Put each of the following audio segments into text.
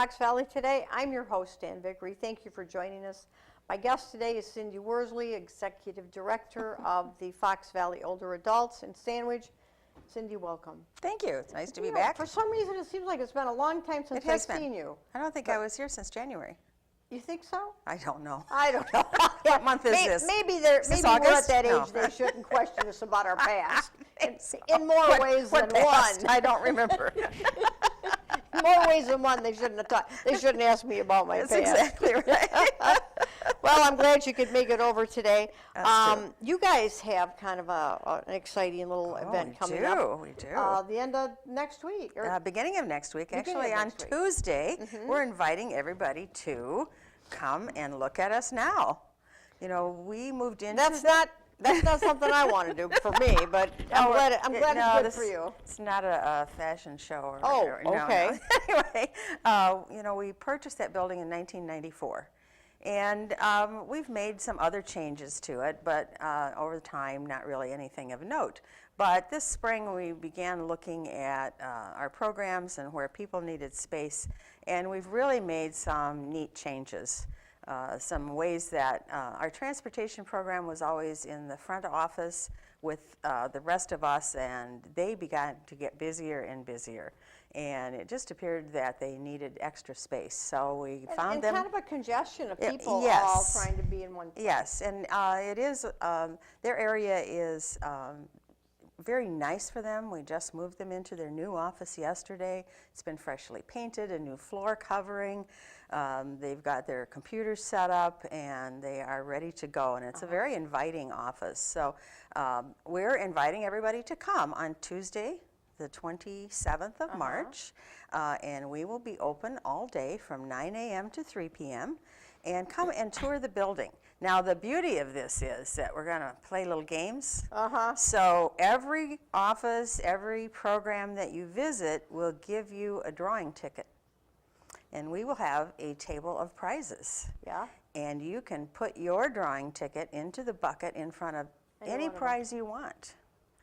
Fox Valley today. I'm your host, Anne Vickery. Thank you for joining us. My guest today is Cindy Worsley, Executive Director of the Fox Valley Older Adults in Sandwich. Cindy, welcome. Thank you. It's nice to be back. For some reason, it seems like it's been a long time since I've seen you. I don't think I was here since January. You think so? I don't know. I don't know. What month is this? Maybe we're at that age they shouldn't question us about our past. In more ways than one. I don't remember. In more ways than one, they shouldn't have they shouldn't ask me about my past. That's exactly right. Well, I'm glad you could make it over today. Us too. You guys have kind of an exciting little event coming up. We do. The end of next week. Beginning of next week. Actually, of on next week. Tuesday, we're inviting everybody to come and look at us now. You know, we moved into That's not something I want to do for me, but I'm glad it's good for you. It's not a fashion show. Okay. No. Anyway, we purchased that building in 1994. And we've made some other changes to it, but over time, not really anything of note. But this spring, we began looking at our programs and where people needed space, and we've really made some neat changes. Some ways that our transportation program was always in the front office with the rest of us, and they began to get busier and busier. And it just appeared that they needed extra space. So we found them. And kind of a congestion of people yes. all trying to be in one place. Yes, and it is, their area is very nice for them. We just moved them into their new office yesterday. It's been freshly painted, a new floor covering. They've got their computers set up and they are ready to go, and it's a very inviting office. So we're inviting everybody to come on Tuesday, the 27th of March, and we will be open all day from 9 a.m. to 3 p.m. and come and tour the building. Now, the beauty of this is that we're going to play little games. So every office, every program that you visit will give you a drawing ticket. And we will have a table of prizes. Yeah. And you can put your drawing ticket into the bucket in front of any prize you want.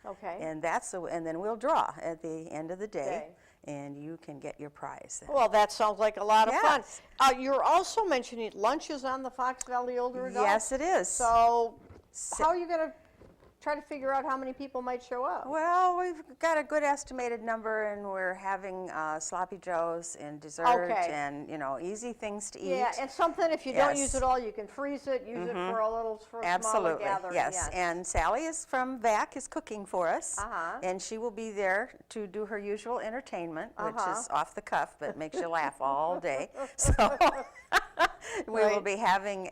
Okay. And and then we'll draw at the end of the day, and you can get your prize then. Well, that sounds like a lot of fun. Yes. You're also mentioning lunches on the Fox Valley Older Adults. Yes, it is. So how are you going to try to figure out how many people might show up? Well, we've got a good estimated number, and we're having sloppy joes and dessert and, easy things to eat. Yeah, and something, if you don't use it all, you can freeze it, use it for a smaller gathering. Yes. And Sally is from VAC is cooking for us, and she will be there to do her usual entertainment, which is off the cuff, but makes you laugh all day. So we will be having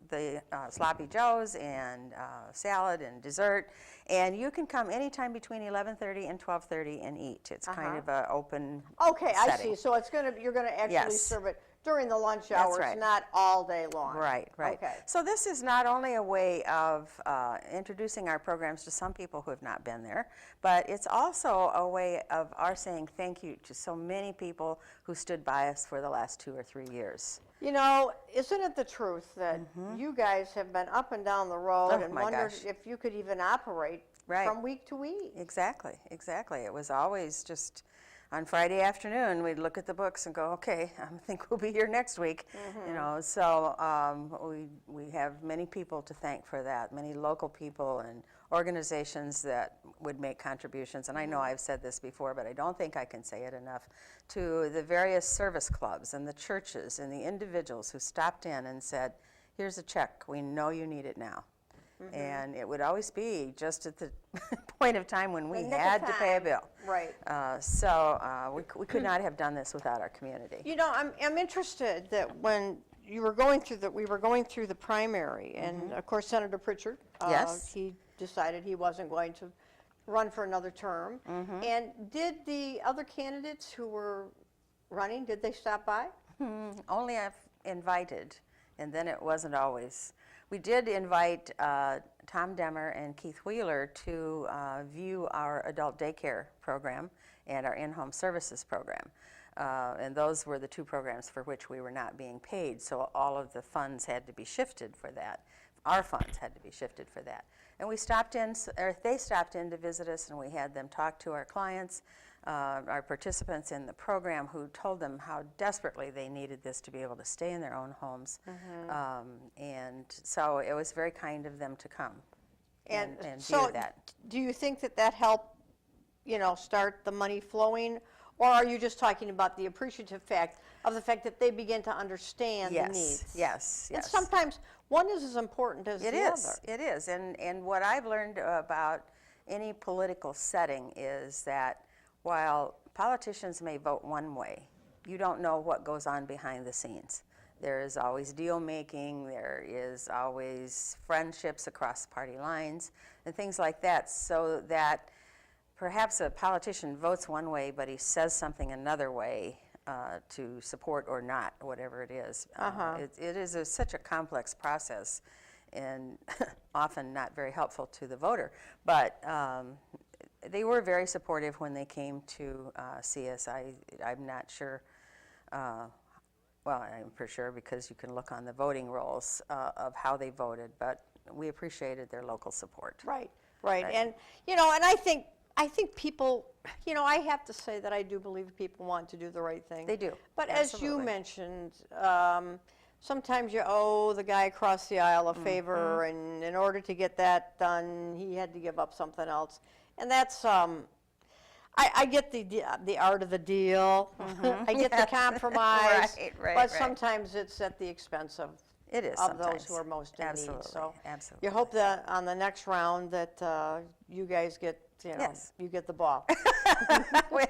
the sloppy joes and salad and dessert, and you can come anytime between 11:30 and 12:30 and eat. It's kind of an open setting. I see. So you're gonna actually serve it during the lunch hours, not all day long. Right. Okay. So this is not only a way of introducing our programs to some people who have not been there, but it's also a way of our saying thank you to so many people who stood by us for the last 2 or 3 years. Isn't it the truth that you guys have been up and down the road and wondered if you could even operate from week to week? Exactly. It was always just on Friday afternoon, we'd look at the books and go, okay, I think we'll be here next week. So we have many people to thank for that, many local people and organizations that would make contributions. And I know I've said this before, but I don't think I can say it enough, to the various service clubs and the churches and the individuals who stopped in and said, here's a check, we know you need it now. And it would always be just at the point of time when we had to pay a bill. Right. We could not have done this without our community. I'm interested that when we were going through the primary, and of course Senator Pritchard, he decided he wasn't going to run for another term. And did the other candidates who were running, did they stop by? Only I've invited, and then it wasn't always. We did invite Tom Demmer and Keith Wheeler to view our adult daycare program and our in-home services program. And those were the two programs for which we were not being paid, so all of the funds had to be shifted for that. our funds had to be shifted for that. And we stopped in, or they stopped in to visit us, and we had them talk to our clients, our participants in the program, who told them how desperately they needed this to be able to stay in their own homes. And so it was very kind of them to come and so view that. do you think that that helped, start the money flowing? Or are you just talking about the appreciative fact of the fact that they begin to understand the needs? Yes. And sometimes one is as important as the other. It is. And what I've learned about any political setting is that while politicians may vote one way, you don't know what goes on behind the scenes. There is always deal making, there is always friendships across party lines, and things like that, so that perhaps a politician votes one way, but he says something another way to support or not, whatever it is. It is such a complex process and often not very helpful to the voter. But they were very supportive when they came to see us. I'm not sure, well, I'm for sure because you can look on the voting rolls of how they voted, but we appreciated their local support. Right. And, and I think people, I have to say that I do believe people want to do the right thing. They do. But Absolutely. as you mentioned, sometimes you owe the guy across the aisle a favor, and in order to get that done, he had to give up something else. And that's, I get the art of the deal. I get the compromise. But sometimes it's at the expense of those who are most in need. So Absolutely. you hope that on the next round that you guys get, you get the ball.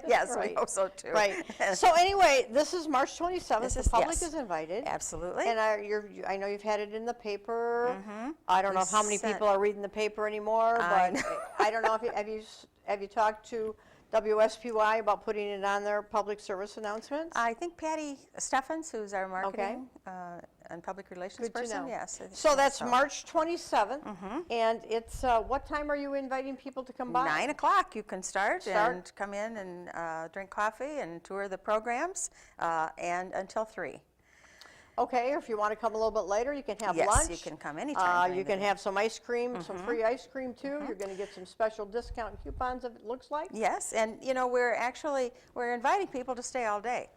Yes, we hope so too. Right. So anyway, this is March 27th. The public is invited. Absolutely. And I know you've had it in the paper. I don't know how many people are reading the paper anymore, but I don't know if have you talked to WSPY about putting it on their public service announcements? I think Patty Steffens, who's our marketing and public relations Good to person. know. Yes. So that's March 27th, and it's, what time are you inviting people to come by? 9 o'clock you can start and come in and drink coffee and tour the programs, and until 3. Okay, or if you want to come a little bit later, you can have Yes, lunch. you can come anytime. You can have some ice cream, some free ice cream too. You're going to get some special discount coupons, it looks like. Yes, and we're inviting people to stay all day.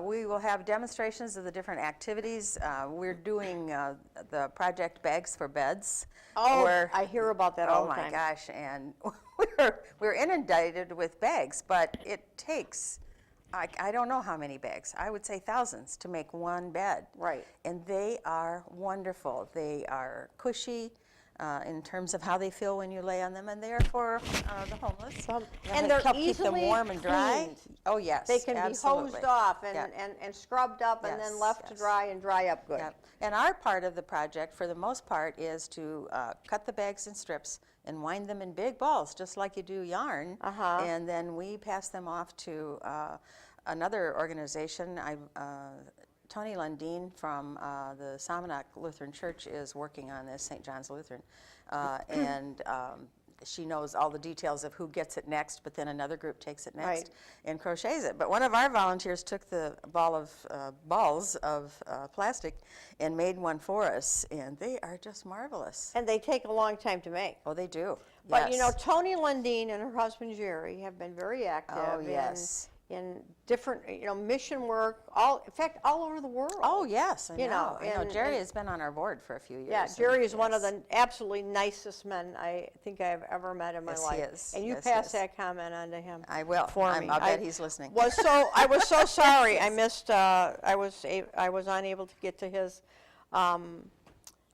We will have demonstrations of the different activities. We're doing the project Bags for Beds. Oh, I hear about that all the time. Oh my gosh, and we're inundated with bags, but it takes, I don't know how many bags. I would say thousands to make one bed. Right. And they are wonderful. They are cushy in terms of how they feel when you lay on them, and they are for the homeless. And they're help easily keep them warm and dry. cleaned. Oh yes, They can absolutely. be hosed off and scrubbed up and then left to dry and dry up good. Yep. And our part of the project, for the most part, is to cut the bags in strips and wind them in big balls, just like you do yarn. And then we pass them off to another organization. Tony Lundeen from the Salmonac Lutheran Church is working on this, St. John's Lutheran, and she knows all the details of who gets it next, but then another group takes it next and crochets it. But one of our volunteers took the balls of plastic and made one for us, and they are just marvelous. And they take a long time to make. Oh, they do. But yes. Tony Lundeen and her husband Jerry have been very active. Oh, yes. In different, mission work, in fact, all over the world. Oh, yes, I know. And Jerry has been on our board for a few years. Yeah, Jerry is one of the absolutely nicest men I think I've ever met in my life. Yes, he is. And you pass that comment on to him. I will. For me. I'll bet he's listening. I was so sorry. I missed. I was unable to get to his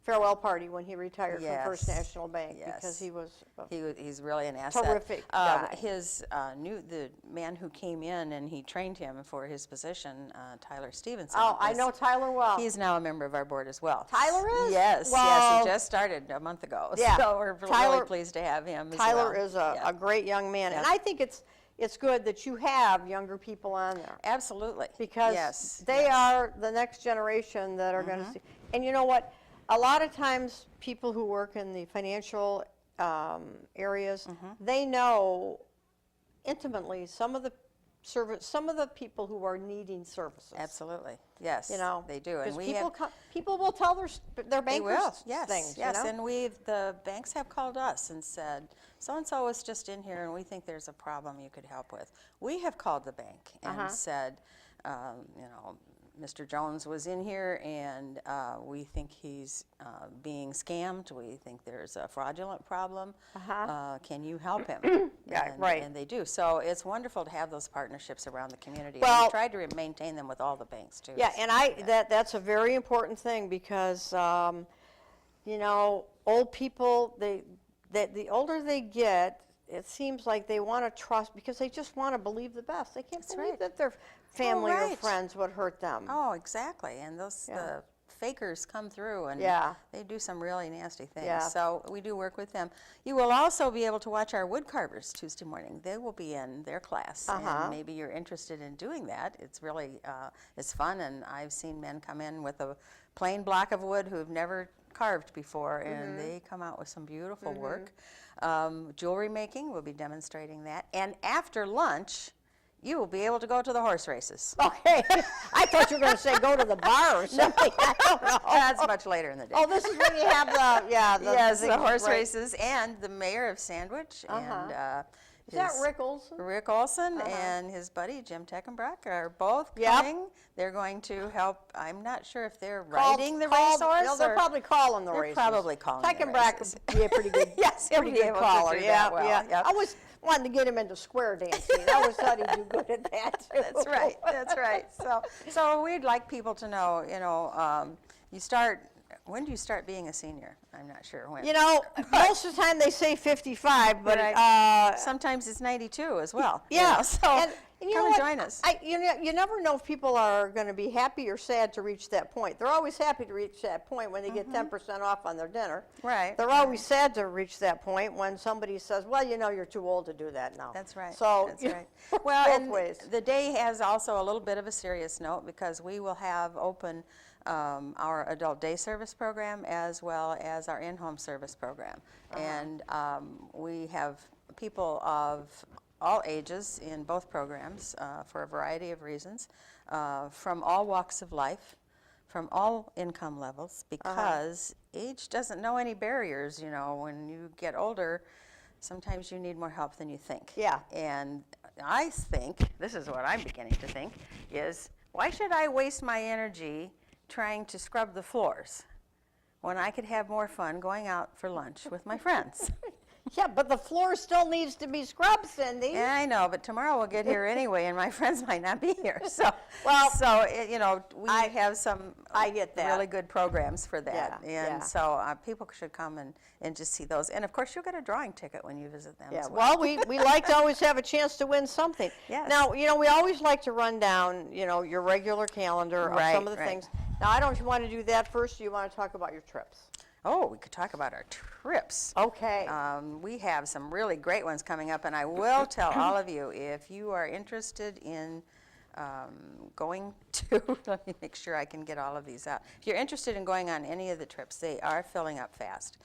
farewell party when he retired from First National Bank because he was he's really an asset. Terrific guy. The man who came in and he trained him for his position, Tyler Stevenson. Oh, I know Tyler well. He's now a member of our board as well. Tyler is? Yes, well, yes, he just started a month ago. Yeah. So we're really pleased to have him as well. Tyler is a great young man, and I think it's good that you have younger people on there. Absolutely. Because they are the next generation that are going to see. And you know what? A lot of times people who work in the financial areas, they know intimately some of the service some of the people who are needing services. Absolutely, yes, they do. And people will tell their bankers they will. Yes, things. yes, and the banks have called us and said, so-and-so was just in here and we think there's a problem you could help with. We have called the bank and said, Mr. Jones was in here and we think he's being scammed. We think there's a fraudulent problem. Can you help him? Right. And they do. So it's wonderful to have those partnerships around the community. Well, and we try to maintain them with all the banks too. Yeah, and that's a very important thing because, old people, the older they get, it seems like they want to trust because they just want to believe the best. They can't believe that their family or friends would hurt them. Oh, exactly. And the fakers come through and they do some really nasty things. Yeah. So we do work with them. You will also be able to watch our wood carvers Tuesday morning. They will be in their class. And maybe you're interested in doing that. It's really it's fun, and I've seen men come in with a plain block of wood who've never carved before, and they come out with some beautiful work. Jewelry making, we'll be demonstrating that. And after lunch, you will be able to go to the horse races. Okay. I thought you were going to say go to the bar or something. I don't know. That's much later in the day. Oh, this is when you have the horse races, and the mayor of Sandwich, and is that Rick Olson? Rick Olson and his buddy Jim Teckenbrock are both coming. They're going to help. I'm not sure if they're riding the racehorse. They're probably calling the races. They're probably calling Teckenbrock would be a pretty good, he'll be able caller. to do that well. I always wanted to get him into square dancing. I always thought he'd do good at that too. That's right. That's right. So we'd like people to know. You start. When do you start being a senior? I'm not sure when. Most of the time they say 55, but sometimes it's 92 as well. Yeah. So come and join us. You never know if people are going to be happy or sad to reach that point. They're always happy to reach that point when they get 10% off on their dinner. Right. They're always sad to reach that point when somebody says, well, you're too old to do that now. That's right. So, that's right. Well, both ways. The day has also a little bit of a serious note because we will have open our adult day service program as well as our in-home service program. And we have people of all ages in both programs for a variety of reasons, from all walks of life, from all income levels, because age doesn't know any barriers. When you get older, sometimes you need more help than you think. Yeah. And I think, this is what I'm beginning to think, is why should I waste my energy trying to scrub the floors when I could have more fun going out for lunch with my friends? Yeah, but the floor still needs to be scrubbed, Cindy. Yeah, I know, but tomorrow we'll get here anyway, and my friends might not be here. So, we have some really good programs for that. So people should come and just see those. And, of course, you'll get a drawing ticket when you visit them as well. Well, we like to always have a chance to win something. Yes. Now, we always like to run down, your regular calendar of some of the things. Now, I don't know if you want to do that first, or you want to talk about your trips? Oh, we could talk about our trips. Okay. We have some really great ones coming up, and I will tell all of you, if you are interested in going to, let me make sure I can get all of these out. If you're interested in going on any of the trips, they are filling up fast.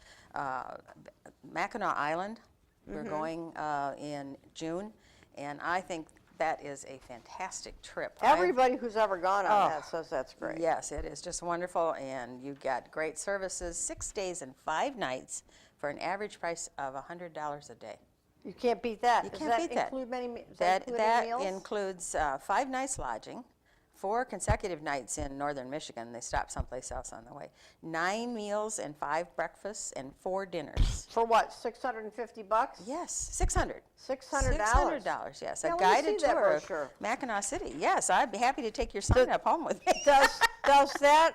Mackinac Island, we're going in June, and I think that is a fantastic trip. Everybody who's ever gone on that says that's great. Yes, it is just wonderful, and you get great services, 6 days and 5 nights for an average price of $100 a day. You can't beat that. You can't beat that. Include many meals? That includes 5 nights lodging, 4 consecutive nights in northern Michigan. They stop someplace else on the way. 9 meals and 5 breakfasts and 4 dinners. For what, $650? Yes, $600. $600? $600, yes. A guided tour of Mackinac City. Yes, I'd be happy to take your son up home with me. Does that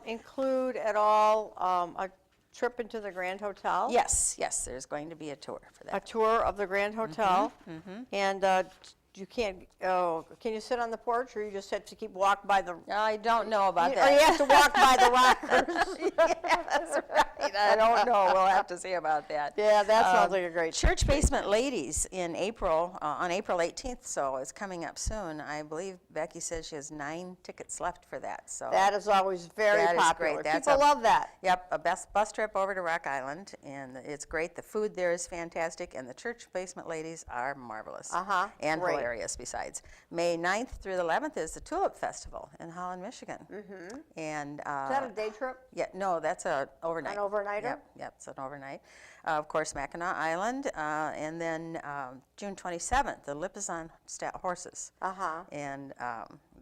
include at all a trip into the Grand Hotel? Yes, there's going to be a tour for that. A tour of the Grand Hotel? And you can't, can you sit on the porch, or you just have to keep walk by the... I don't know about that. Or you have to walk by the rockers. Yeah, that's right. I don't know. We'll have to see about that. Yeah, that sounds like a great... Church Basement Ladies in April, on April 18th, so it's coming up soon. I believe Becky says she has 9 tickets left for that. So that is always very popular. Great. People love that. Yep, a bus trip over to Rock Island, and it's great. The food there is fantastic, and the Church Basement Ladies are marvelous. And great. areas besides. May 9th through the 11th is the Tulip Festival in Holland, Michigan. And Is that a day trip? yeah, no, that's a overnight. An overnighter? Yep, it's an overnight. Of course, Mackinac Island, and then June 27th, the Lipizzan horses. And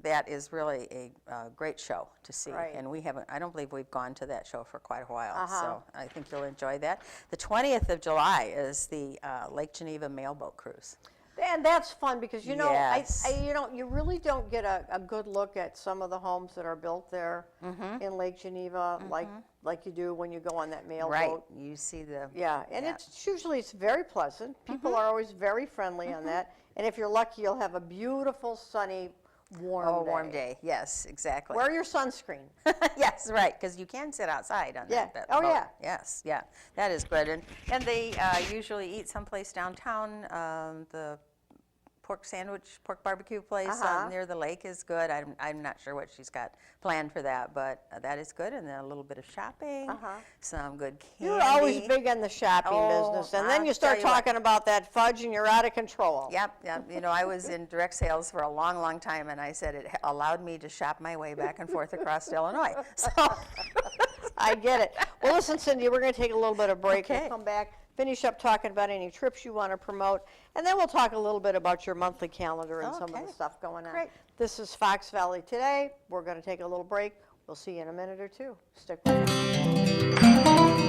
that is really a great show to see. Right. And I don't believe we've gone to that show for quite a while, so I think you'll enjoy that. The 20th of July is the Lake Geneva mailboat cruise. And that's fun because, you know, Yes. you really don't get a good look at some of the homes that are built there in Lake Geneva like you do when you go on that mailboat. Right, you see the... Yeah, and it's very pleasant. People are always very friendly on that. And if you're lucky, you'll have a beautiful, sunny, warm day. Yes, exactly. Wear your sunscreen. Yes, right, because you can sit outside on that boat. Oh, yeah. Yes, yeah, that is good. And they usually eat someplace downtown. The pork barbecue place near the lake is good. I'm not sure what she's got planned for that, but that is good. And then a little bit of shopping, some good candy. You're always big on the shopping business, and then you start talking about that fudge, and you're out of control. Yep. You know, I was in direct sales for a long, long time, and I said it allowed me to shop my way back and forth across Illinois. So I get it. Well, listen, Cindy, we're going to take a little bit of break. Okay. We'll come back, finish up talking about any trips you want to promote, and then we'll talk a little bit about your monthly calendar and some of Okay. the stuff going on. Great. This is Fox Valley Today. We're going to take a little break. We'll see you in a minute or two. Stick with us.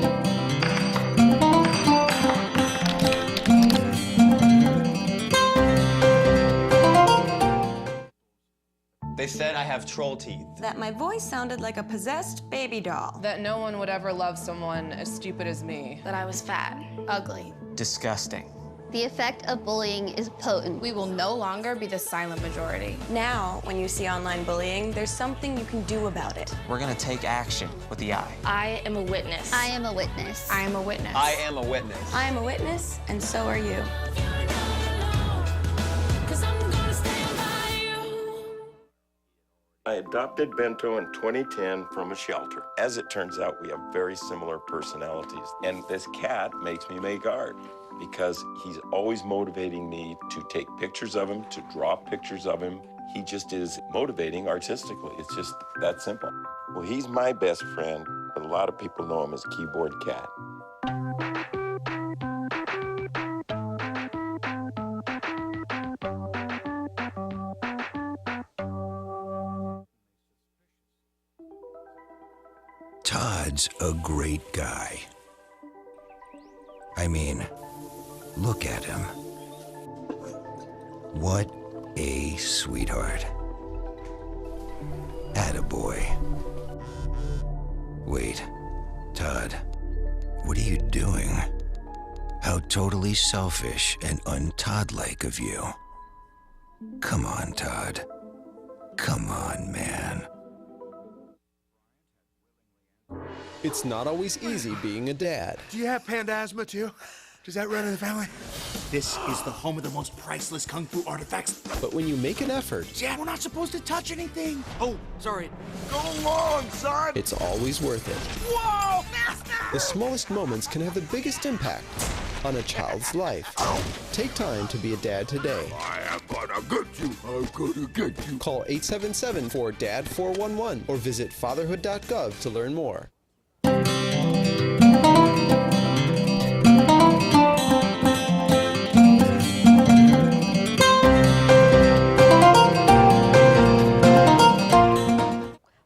They said I have troll teeth. That my voice sounded like a possessed baby doll. That no one would ever love someone as stupid as me. That I was fat, ugly. Disgusting. The effect of bullying is potent. We will no longer be the silent majority. Now, when you see online bullying, there's something you can do about it. We're gonna take action with the I. I am a witness. I am a witness. I am a witness. I am a witness. I am a witness, and so are you. I adopted Bento in 2010 from a shelter. As it turns out, we have very similar personalities. And this cat makes me make art because he's always motivating me to take pictures of him, to draw pictures of him. He just is motivating artistically. It's just that simple. Well, he's my best friend, but a lot of people know him as Keyboard Cat. Todd's a great guy. I mean, look at him. What a sweetheart. Attaboy. Wait, Todd, what are you doing? How totally selfish and un-Todd-like of you. Come on, Todd. Come on, man. It's not always easy being a dad. Do you have panda asthma too? Does that run in the family? This is the home of the most priceless kung fu artifacts. But when you make an effort, Dad, we're not supposed to touch anything. Oh, sorry. Go long, son! it's always worth it. Whoa, master! The smallest moments can have the biggest impact on a child's life. Take time to be a dad today. I am gonna get you. I'm gonna get you. Call 877-4DAD-411 or visit fatherhood.gov to learn more.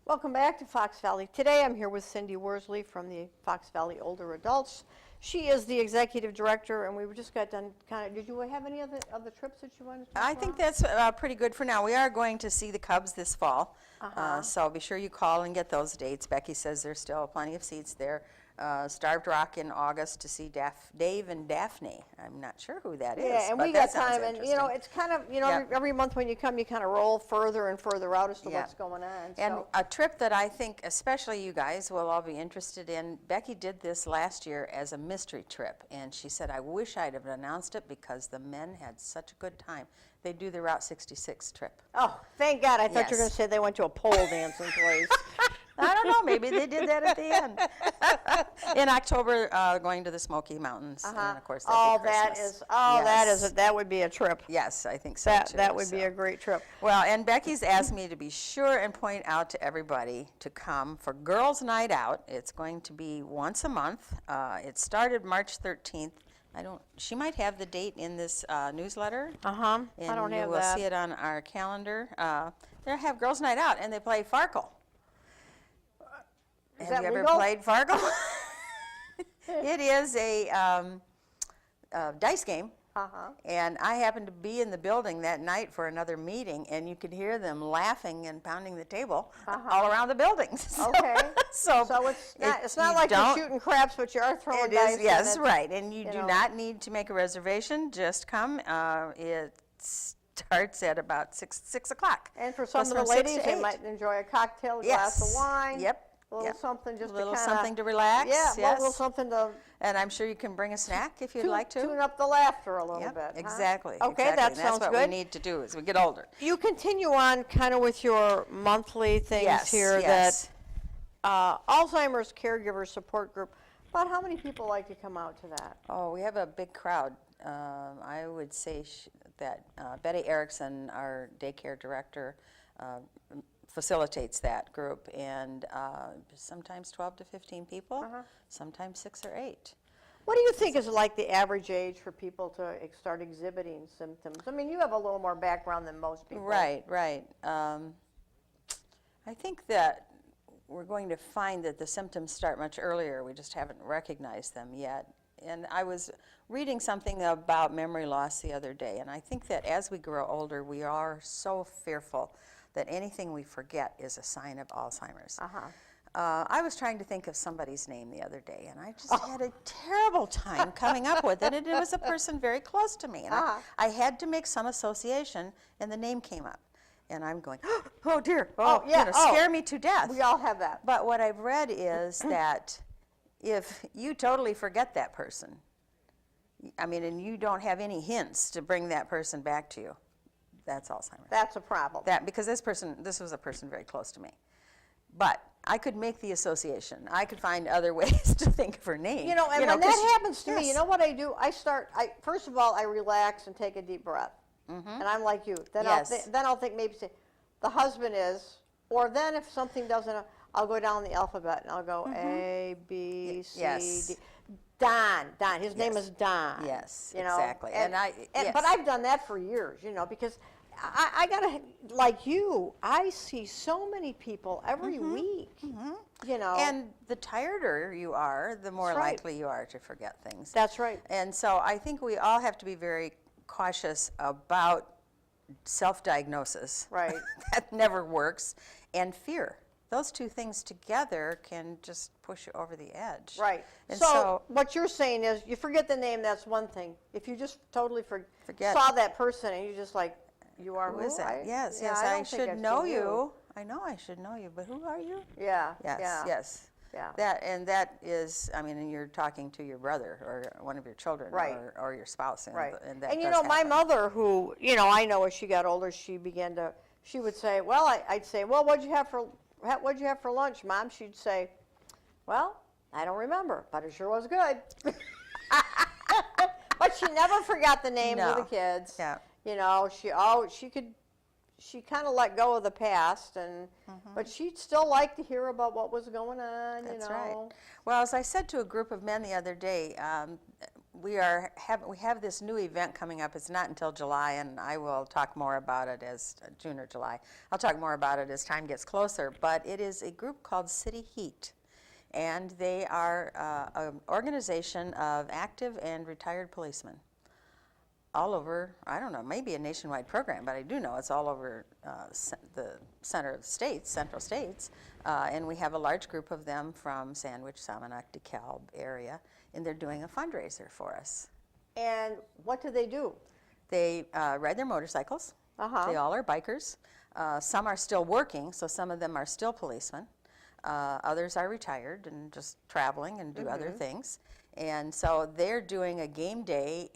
Welcome back to Fox Valley Today. I'm here with Cindy Worsley from the Fox Valley Older Adults. She is the executive director, and we just got done did you have any other trips that you wanted to talk I about? think that's pretty good for now. We are going to see the Cubs this fall, so be sure you call and get those dates. Becky says there's still plenty of seats there. Starved Rock in August to see Dave and Daphne. I'm not sure who that is. Yeah, and but we that got sounds time, and interesting. it's kind of, Yeah. every month when you come, you kind of roll further and further out as to Yeah. what's going on. And So, a trip that I think especially you guys will all be interested in, Becky did this last year as a mystery trip, and she said, I wish I'd have announced it because the men had such a good time. They do the Route 66 trip. oh, thank God, I thought you were going Yes. to say they went to a pole dancing place. I don't know, maybe they did that at the end. In October, going to the Smoky Mountains, and of course, that'd be Christmas. That would be a trip. Yes, I think so too. That would be a great trip. Well, and Becky's asked me to be sure and point out to everybody to come for Girls' Night Out. It's going to be once a month. It started March 13th. She might have the date in this newsletter. I don't And have you will that. see it on our calendar. They have Girls' Night Out, and they play Farkle. Is Have that you ever legal? played Farkle? It is a dice game. And I happened to be in the building that night for another meeting, and you could hear them laughing and pounding the table all around the buildings. Okay. So it's not like you're shooting craps, but you are throwing dice. It is, yes, right. And you do not need to make a reservation. Just come. It starts at about 6 o'clock. And for some of the ladies, they might enjoy a cocktail, a glass of wine. Yep. A little something just a little to kinda, something to relax. Yeah, yes. a little something to. And I'm sure you can bring a snack if you'd like to. Tune up the laughter a little Yep, bit. exactly. Okay, exactly. that And sounds that's what good. we need to do as we get older. You continue on kind of with your monthly things Yes, here yes. that Alzheimer's Caregiver Support Group. About how many people like to come out to that? Oh, we have a big crowd. I would say that Betty Erickson, our daycare director, facilitates that group, and sometimes 12 to 15 people, sometimes 6 or 8. What do you think is like the average age for people to start exhibiting symptoms? I mean, you have a little more background than most people. Right, right. I think that we're going to find that the symptoms start much earlier. We just haven't recognized them yet. And I was reading something about memory loss the other day, and I think that as we grow older, we are so fearful that anything we forget is a sign of Alzheimer's. I was trying to think of somebody's name the other day, and I just had a terrible time coming up with it, and it was a person very close to me. And I had to make some association, and the name came up. And I'm going, oh dear, scare me to death. We all have that. But what I've read is that if you totally forget that person, I mean, and you don't have any hints to bring that person back to you, that's Alzheimer's. That's a problem. Because this was a person very close to me. But I could make the association. I could find other ways to think of her name. And when that happens to me, you know what I do? First of all, I relax and take a deep breath. And I'm like you. Then I'll think maybe say, the husband is, or then if something doesn't, I'll go down the alphabet and I'll go A, B, C, D. Don. His name is Don. Yes, you know? exactly. But I've done that for years, because I gotta, like you, I see so many people every week, And the tireder you are, the more likely you are to forget things. That's right. And so I think we all have to be very cautious about self-diagnosis. Right. That never works. And fear. Those two things together can just push you over the edge. Right. And So what you're saying is, you forget the name, that's one thing. If you just totally Forget. saw that person and you just like, you are who is that? Yes, yeah, yes, I I don't think should I've know seen you. I know I should know you, but who are you? Yeah. Yes, yeah. yes. Yeah. That is, I mean, and you're talking to your brother or one of your children or your spouse. And Right. And that And does my happen. mother, who, I know as she got older, she would say, well, I'd say, well, what'd you have for lunch, Mom? She'd say, well, I don't remember, but it sure was good. But she never forgot the names of the kids. Yeah. She kind of let go of the past, but she'd still like to hear about what was going on. That's right. Well, as I said to a group of men the other day, we have this new event coming up. It's not until July, and I will talk more about it as June or July. I'll talk more about it as time gets closer. But it is a group called City Heat, and they are an organization of active and retired policemen. All over, I don't know, maybe a nationwide program, but I do know it's all over the central states, and we have a large group of them from Sandwich, Salmonock, DeKalb area, and they're doing a fundraiser for us. And what do they do? They ride their motorcycles. They all are bikers. Some are still working, so some of them are still policemen. Others are retired and just traveling and do other things. And so they're doing a game day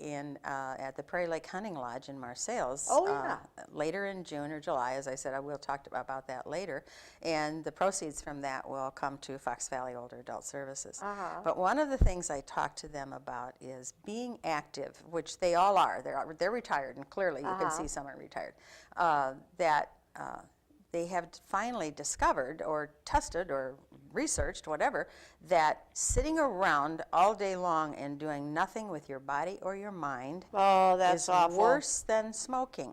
at the Prairie Lake Hunting Lodge in Marseilles later in June or July. As I said, I will talk about that later. And the proceeds from that will come to Fox Valley Older Adult Services. But one of the things I talked to them about is being active, which they all are. They're retired, and clearly you can see some are retired. They have finally discovered or tested or researched, whatever, that sitting around all day long and doing nothing with your body or your mind that's is awful. Worse than smoking.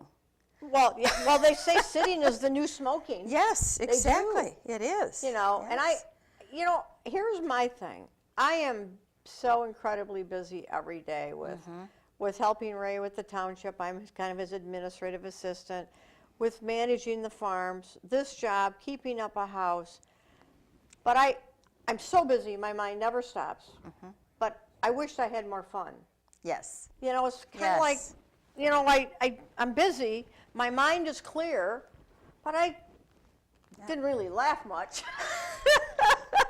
Well, they say sitting is the new smoking. Yes, exactly. It is. And here's my thing. I am so incredibly busy every day with helping Ray with the township. I'm kind of his administrative assistant, with managing the farms, this job, keeping up a house. But I'm so busy, my mind never stops. But I wish I had more fun. Yes. It's kind of like, I'm busy, my mind is clear, but I didn't really laugh much.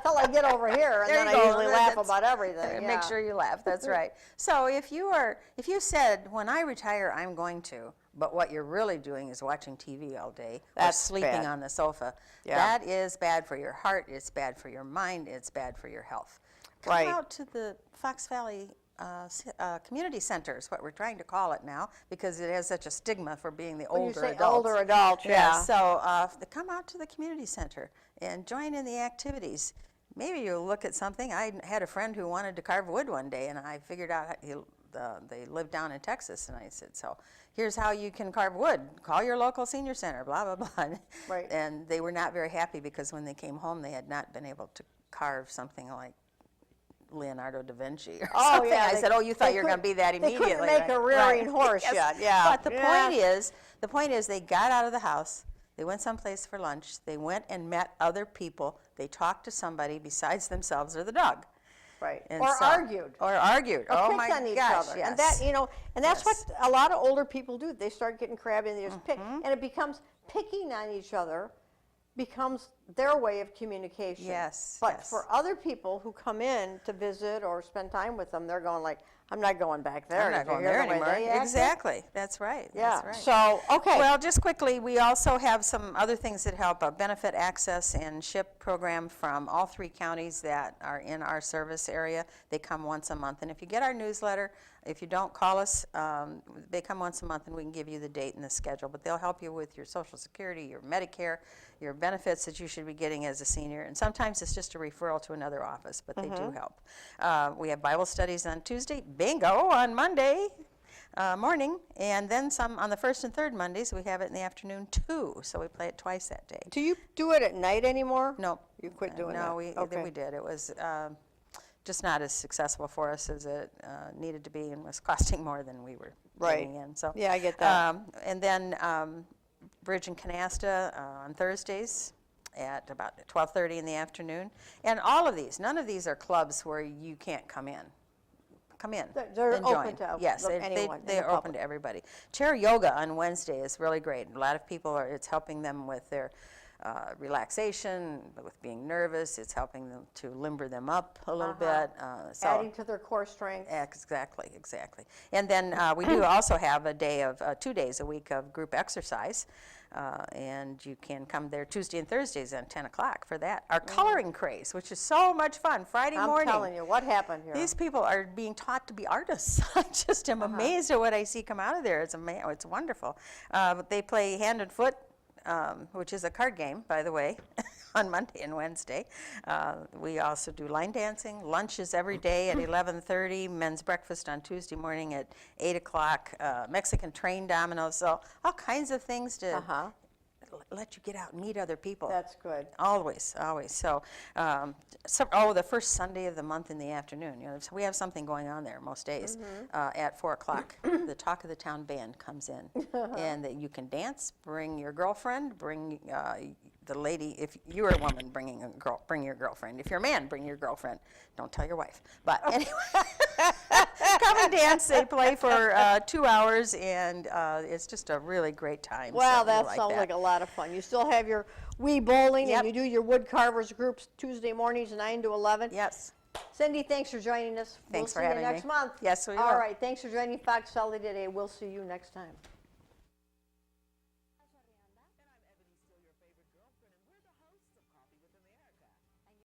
Until I get over here, and then I usually laugh about everything. Make sure you laugh, that's right. So if you said, when I retire, I'm going to, but what you're really doing is watching TV all day, or sleeping on the sofa, that is bad for your heart, it's bad for your mind, it's bad for your health. Come out to the Fox Valley community center is what we're trying to call it now, because it has such a stigma for being the older adults. Older adults, So come out to the community center and join in the activities. Maybe you'll look at something. I had a friend who wanted to carve wood one day, and I figured out they lived down in Texas, and I said, so here's how you can carve wood. Call your local senior center, blah, blah, blah. Right. And they were not very happy because when they came home, they had not been able to carve something like Leonardo da Vinci or something. I said, you thought you were going to be that immediately. They couldn't make a rearing horse yet. But the point is they got out of the house. They went someplace for lunch. They went and met other people. They talked to somebody besides themselves or the dog. Right. And argued. Or argued. Or oh my on each gosh, other. yes. And that, and that's what a lot of older people do. They start getting crabby and they just pick. And it becomes picking on each other becomes their way of communication. Yes. But for other people who come in to visit or spend time with them, they're going like, I'm not going back there. I'm not going there anymore. Exactly. That's right. Yeah. That's right. So, okay. Well, just quickly, we also have some other things that help. A benefit access and SHIP program from all 3 counties that are in our service area. They come once a month. And if you get our newsletter, if you don't call us, they come once a month and we can give you the date and the schedule. But they'll help you with your Social Security, your Medicare, your benefits that you should be getting as a senior. And sometimes it's just a referral to another office, but they do help. We have Bible studies on Tuesday, bingo on Monday morning, and then some on the first and third Mondays. We have it in the afternoon too, so we play it twice that day. Do you do it at night anymore? No. You quit doing that? No, we did. It was just not as successful for us as it needed to be, and was costing more than we were bringing in. So yeah, I get that. And then Bridge and Canasta on Thursdays at about 12:30 in the afternoon. And all of these, none of these are clubs where you can't come in. Come in. They're and open join. to Yes, anyone. they are open to everybody. Chair yoga on Wednesday is really great. A lot of people it's helping them with their relaxation, with being nervous. It's helping them to limber them up a little bit. Adding to their core strength. Exactly. And then we do also have a day of 2 days a week of group exercise. And you can come there Tuesday and Thursdays at 10 o'clock for that. Our coloring craze, which is so much fun, Friday morning. I'm telling you, what happened here? These people are being taught to be artists. I just am amazed at what I see come out of there. It's wonderful. They play hand and foot, which is a card game, by the way, on Monday and Wednesday. We also do line dancing, lunches every day at 11:30, men's breakfast on Tuesday morning at 8 o'clock, Mexican train dominoes, so all kinds of things to let you get out and meet other people. That's good. Always. So, the first Sunday of the month in the afternoon, so we have something going on there most days. At 4 o'clock, the Talk of the Town band comes in, and you can dance, bring your girlfriend, bring the lady, if you're a woman, bring your girlfriend. If you're a man, bring your girlfriend. Don't tell your wife. But anyway, come and dance. They play for 2 hours, and it's just a really great time. Wow, so that sounds like a lot of fun. You still have your wee bowling, Yep. and you do your wood carvers groups Tuesday mornings 9 to 11. Yes. Cindy, thanks for joining us. Thanks we'll for see you having next me. month. Yes, we will. All right, thanks for joining Fox Valley today. We'll see you next time.